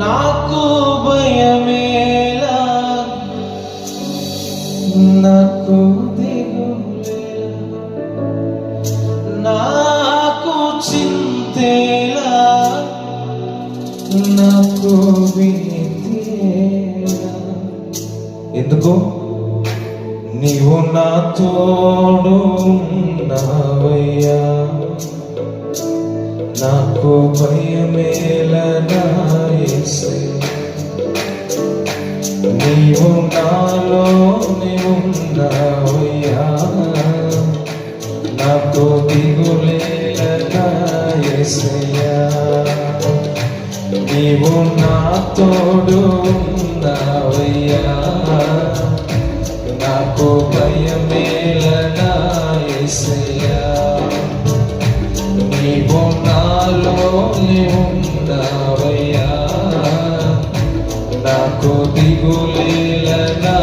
నాకు భయమేలా, నాకు దిగులేలా, నాకు చింతేలా, నాకు భీతియేలా. ఎందుకు? నీవు నా తోడు ఉన్నావయ్యా, నాకు భయమేలా నా యేసయ్యా. నీవు నాలోనే ఉన్నావయ్యా, నాకు దిగులేలా నా యేసయ్యా. నీవు నా తోడు ఉన్నావయ్యా, నాకు భయమేలా నా యేసయ్యా. నీవు నాలోనే ఉన్నావయ్యా, నాకు దిగులేలా నా